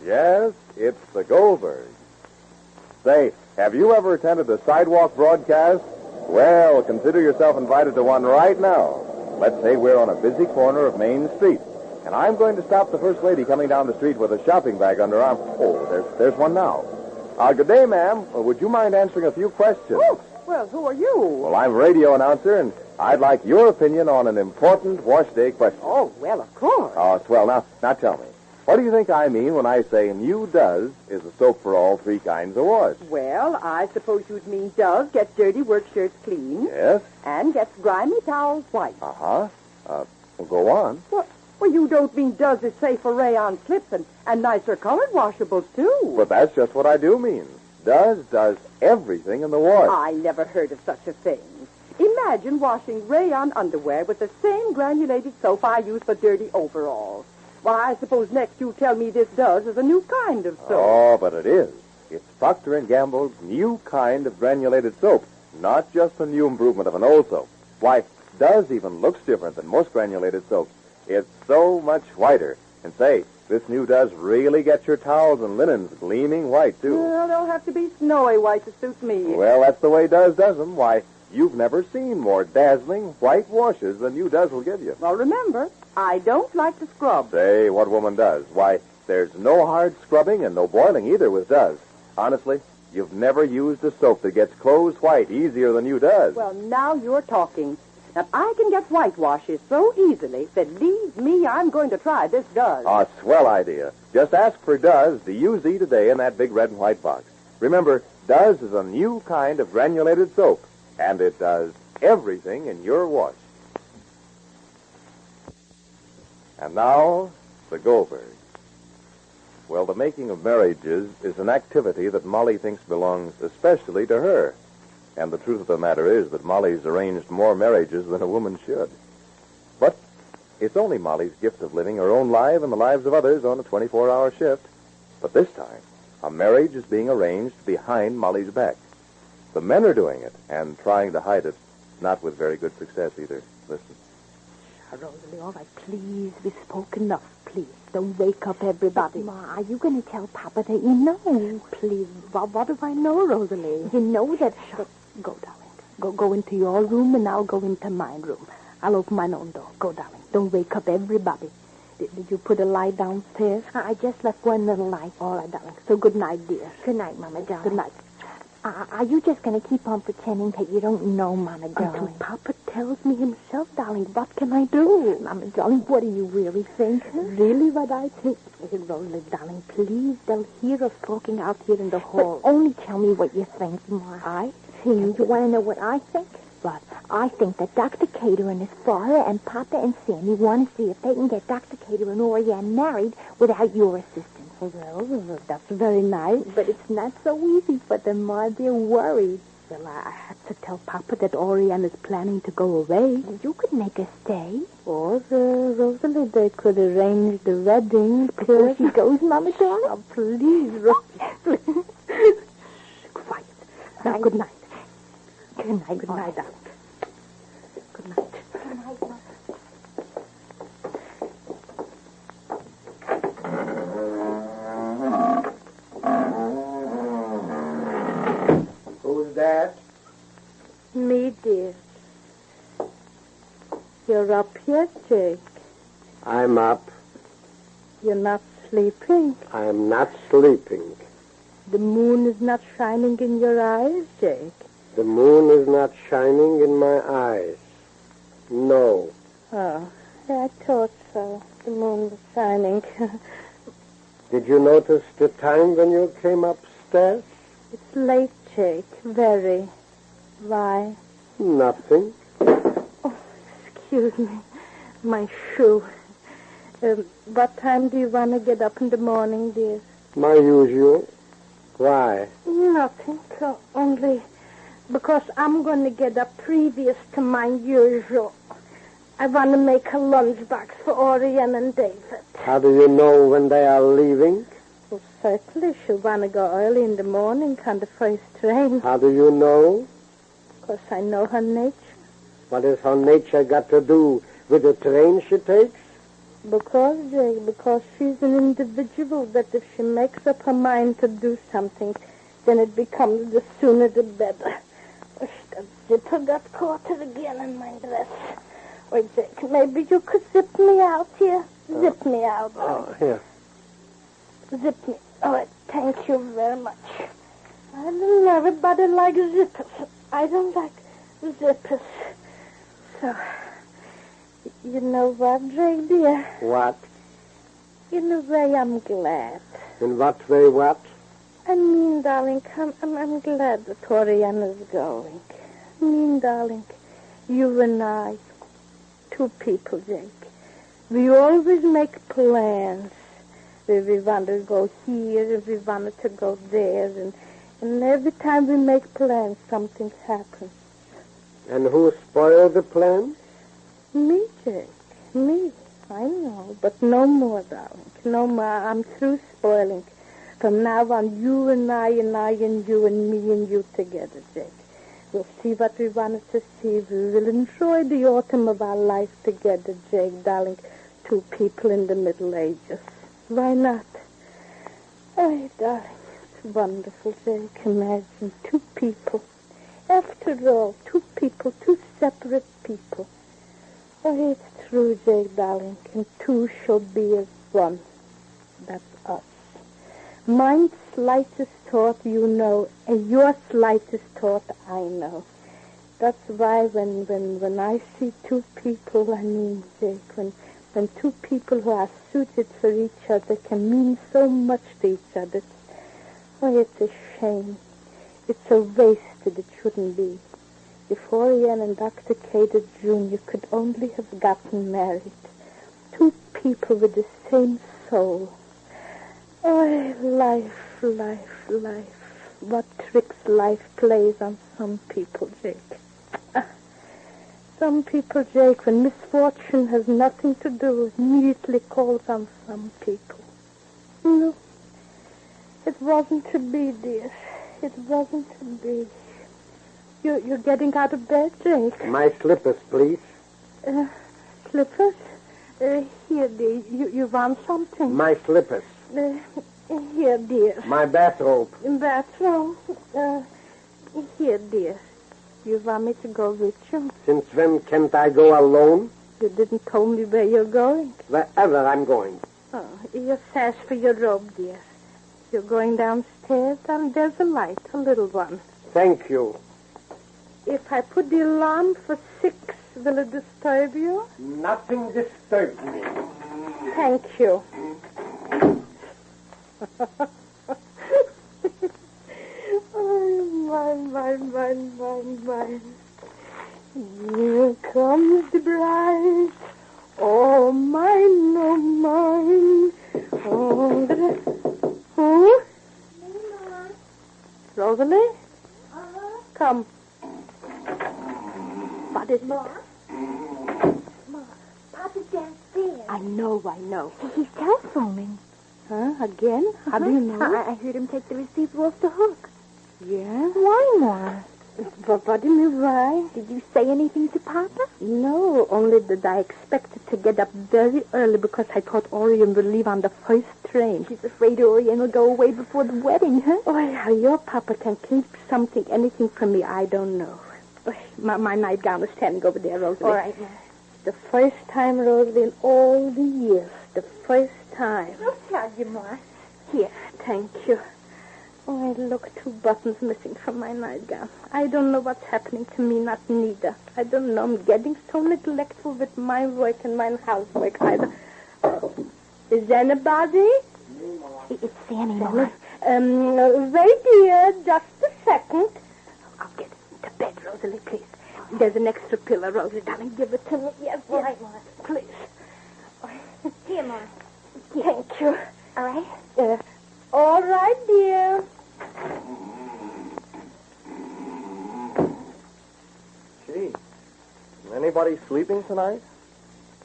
Yes, it's the Goldbergs. Say, have you ever attended a sidewalk broadcast? Well, consider yourself invited to one right now. Let's say we're on a busy corner of Main Street, and I'm going to stop the first lady coming down the street with a shopping bag under her arm. Oh, there's one now. Good day, ma'am. Would you mind answering a few questions? Oh, well, who are you? Well, I'm a radio announcer, and I'd like your opinion on an important wash day question. Oh, well, of course. Oh, swell. Now tell me. What do you think I mean when I say New Does is a soap for all three kinds of wash? Well, I suppose you'd mean Does gets dirty work shirts clean. Yes. And gets grimy towels white. Uh-huh. Well, go on. Well, you don't mean Does is safe for rayon slips and nicer colored washables, too. But that's just what I do mean. Does everything in the wash. I never heard of such a thing. Imagine washing rayon underwear with the same granulated soap I use for dirty overalls. Why, I suppose next you tell me this Does is a new kind of soap. Oh, but it is. It's Procter & Gamble's new kind of granulated soap, not just a new improvement of an old soap. Why, Does even looks different than most granulated soaps. It's so much whiter. And say, this new Does really gets your towels and linens gleaming white, too. Well, they'll have to be snowy white to suit me. Well, that's the way Does does them. Why, you've never seen more dazzling white washes than New Does will give you. Well, remember, I don't like to scrub. Say, what woman does? Why, there's no hard scrubbing and no boiling either with Does. Honestly, you've never used a soap that gets clothes white easier than New Does. Well, now you're talking. Now, I can get whitewashes so easily that leaves me, I'm going to try this Does. A swell idea. Just ask for Does D-U-Z today in that big red and white box. Remember, Does is a new kind of granulated soap, and it does everything in your wash. And now, the Goldbergs. Well, the making of marriages is an activity that Molly thinks belongs especially to her. And the truth of the matter is that Molly's arranged more marriages than a woman should. But it's only Molly's gift of living her own life and the lives of others on a 24-hour shift. But this time, a marriage is being arranged behind Molly's back. The men are doing it and trying to hide it, not with very good success either. Listen. Rosalie, all right, please, we spoke enough, please. Don't wake up everybody. Ma, are you going to tell Papa that you know? Please, what do I know, Rosalie? You know that... Go, darling. Go into your room, and I'll go into my room. I'll open my own door. Go, darling. Don't wake up everybody. Did you put a light downstairs? I just left one little light. All right, darling. So good night, dear. Good night, Mama, darling. Good night. Are you just going to keep on pretending that you don't know, Mama, darling? Until Papa tells me himself, darling, what can I do? Mama, darling, what do you really think? Really what I think? Rosalie, darling, please, they'll hear us talking out here in the hall. But only tell me what you think, Ma. I think... You want to know what I think? What? I think that Dr. Cater and his father and Papa and Sammy want to see if they can get Dr. Cater and Oriane married without your assistance. Well, that's very nice, but it's not so easy for them, Ma. They're worried. Well, I have to tell Papa that Oriane is planning to go away. You could make her stay. Or, Rosalie, they could arrange the wedding before she goes, Mama, darling. Oh, please, Rosalie. Quiet. Now, good night. Good night, Good night, darling. Good night. Good night, Mama. Who's that? Me, dear. You're up yet, Jake? I'm up. You're not sleeping? I'm not sleeping. The moon is not shining in your eyes, Jake? The moon is not shining in my eyes. No. Oh, I thought so. The moon was shining. Did you notice the time when you came upstairs? It's late, Jake. Very. Why? Nothing. Oh, excuse me. My shoe. What time do you want to get up in the morning, dear? My usual. Why? Nothing. Only because I'm going to get up previous to my usual. I want to make a lunchbox for Oriane and David. How do you know when they are leaving? Well, certainly she'll want to go early in the morning on the first train. How do you know? Because I know her nature. What has her nature got to do with the train she takes? Because she's an individual that if she makes up her mind to do something, then it becomes the sooner the better. That zipper got caught again in my dress. Wait, Jake, maybe you could zip me out here. Zip me out. Oh, here. Zip me. Oh, thank you very much. I don't know. Everybody likes zippers. I don't like zippers. So, you know what, Jake, dear? What? In a way, I'm glad. In what way, what? I mean, darling, I'm glad that Oriana's going. I mean, darling, you and I, two people, Jake, we always make plans. We want to go here, and we wanted to go there, and every time we make plans, something happens. And who spoiled the plan? Me, Jake, me. I know, but no more, darling, no more. I'm through spoiling. From now on, you and I and you and me and you together, Jake. We'll see what we wanted to see. We will enjoy the autumn of our life together, Jake, darling. Two people in the Middle Ages. Why not? Oh, darling, it's wonderful, Jake. Imagine two people. After all, two people, two separate people. Oh, it's true, Jake, darling, and two shall be as one. That's us. My slightest thought you know, and your slightest thought I know. That's why when I see two people, I mean, Jake, when two people who are suited for each other can mean so much to each other, oh, it's a shame. It's a waste that it shouldn't be. If Oriane and Dr. Cater Jr. could only have gotten married. Two people with the same soul. Oh, life, life, life. What tricks life plays on some people, Jake. Some people, Jake, when misfortune has nothing to do, immediately calls on some people. No, it wasn't to be, dear. It wasn't to be. You're getting out of bed, Jake. My slippers, please. Slippers? Here, dear. You want something? My slippers. Here, dear. My bathrobe. Bathrobe? Here, dear. You want me to go with you? Since when can't I go alone? You didn't tell me where you're going. Wherever I'm going. Oh, you're fast for your robe, dear. You're going downstairs, and there's a light, a little one. Thank you. If I put the alarm for 6, will it disturb you? Nothing disturbs me. Thank you. Oh, my. Here comes the bride. Oh, mine, oh, mine. Oh, who? Rosalie? Uh-huh. Come. What is it? Ma, Papa's downstairs. I know. He's telephoning. Huh? Again? How do you know? I heard him take the receiver off the hook. Yeah? Why, Ma? What do you mean, why? Did you say anything to Papa? No, only that I expected to get up very early because I thought Orion would leave on the first train. She's afraid Orion will go away before the wedding, huh? Oh, how your Papa can keep anything from me, I don't know. My nightgown is standing over there, Rosalie. All right, Ma. The first time, Rosalie, in all the years. The first time. I'll tell you, Ma. Here, thank you. Oh, look, 2 buttons missing from my nightgown. I don't know what's happening to me, not neither. I don't know. I'm getting so neglectful with my work and my housework either. Is anybody? It's Sammy, Ma. Wait here, just a second. I'll get into bed, Rosalie, please. There's an extra pillow, Rosalie, darling. Give it to me. Yes, All right, Ma. Please. Here, Ma. Thank you. All right? All right, dear. Gee, anybody sleeping tonight?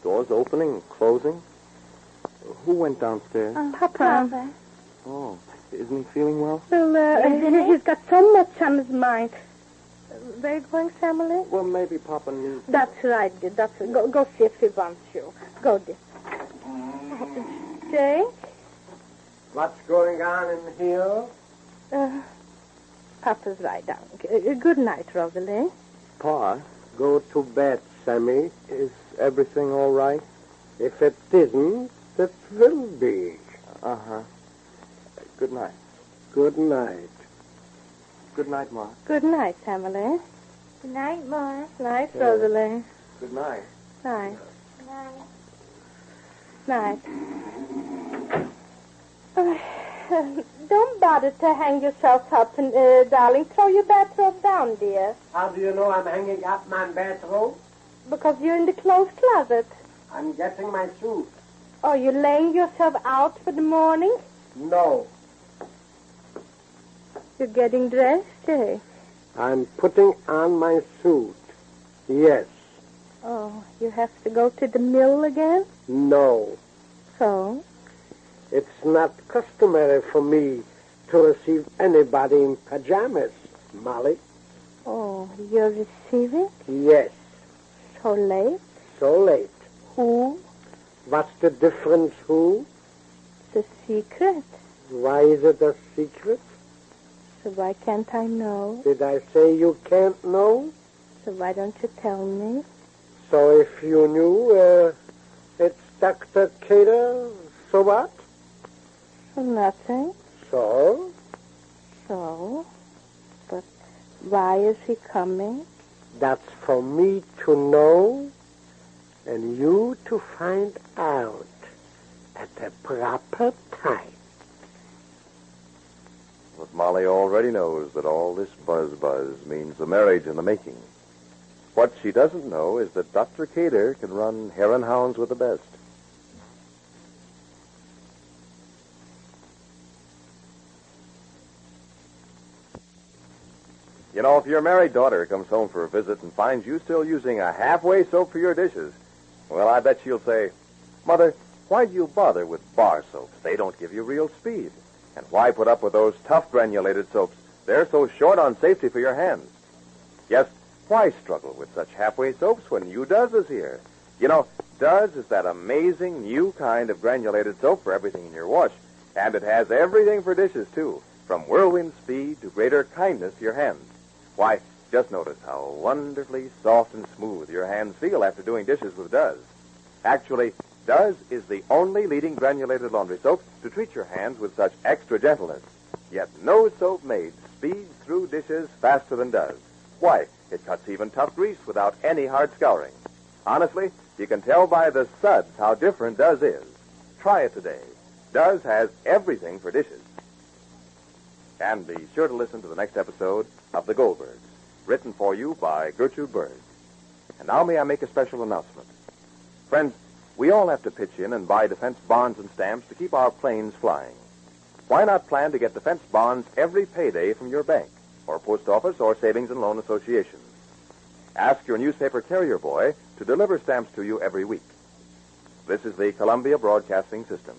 Doors opening, closing? Who went downstairs? Papa. Oh, isn't he feeling well? Well, he's got so much on his mind. Where are you going, Emily? Well, maybe Papa needs... That's right, dear. Go see if he wants you. Go, dear. Jake? What's going on in here? Papa's right down. Good night, Rosalie. Pa, Go to bed, Sammy. is everything all right? If it isn't, it will be. Uh-huh. Good night. Good night. Good night, Ma. Good night, Emily. Good night, Ma. Night, Rosalie. Good night. Night. Night. Don't bother to hang yourself up, darling. Throw your bathrobe down, dear. How do you know I'm hanging up my bathrobe? Because you're in the clothes closet. I'm getting my suit. Oh, you're laying yourself out for the morning? No. You're getting dressed, Jake. I'm putting on my suit. Yes. Oh, you have to go to the mill again? No. So? It's not customary for me to receive anybody in pajamas, Molly. Oh, you're receiving? Yes. So late? So late. Who? What's the difference, who? It's a secret. Why is it a secret? So why can't I know? Did I say you can't know? So why don't you tell me? So if you knew, it's Dr. Cater, so what? So nothing. So? So? But why is he coming? That's for me to know and you to find out at the proper time. But Molly already knows that all this buzz means a marriage in the making. What she doesn't know is that Dr. Cater can run hare and hounds with the best. You know, if your married daughter comes home for a visit and finds you still using a halfway soap for your dishes, well, I bet she'll say, Mother, why do you bother with bar soaps? They don't give you real speed. And why put up with those tough granulated soaps? They're so short on safety for your hands. Yes, why struggle with such halfway soaps when new Does is here? You know, Does is that amazing new kind of granulated soap for everything in your wash. And it has everything for dishes, too, from whirlwind speed to greater kindness to your hands. Why, just notice how wonderfully soft and smooth your hands feel after doing dishes with Does. Actually, Does is the only leading granulated laundry soap to treat your hands with such extra gentleness. Yet no soap made speeds through dishes faster than Does. Why, it cuts even tough grease without any hard scouring. Honestly, you can tell by the suds how different Does is. Try it today. Does has everything for dishes. And be sure to listen to the next episode of The Goldbergs, written for you by Gertrude Berg. And now may I make a special announcement. Friends, we all have to pitch in and buy defense bonds and stamps to keep our planes flying. Why not plan to get defense bonds every payday from your bank, or post office, or savings and loan association? Ask your newspaper carrier boy to deliver stamps to you every week. This is the Columbia Broadcasting System.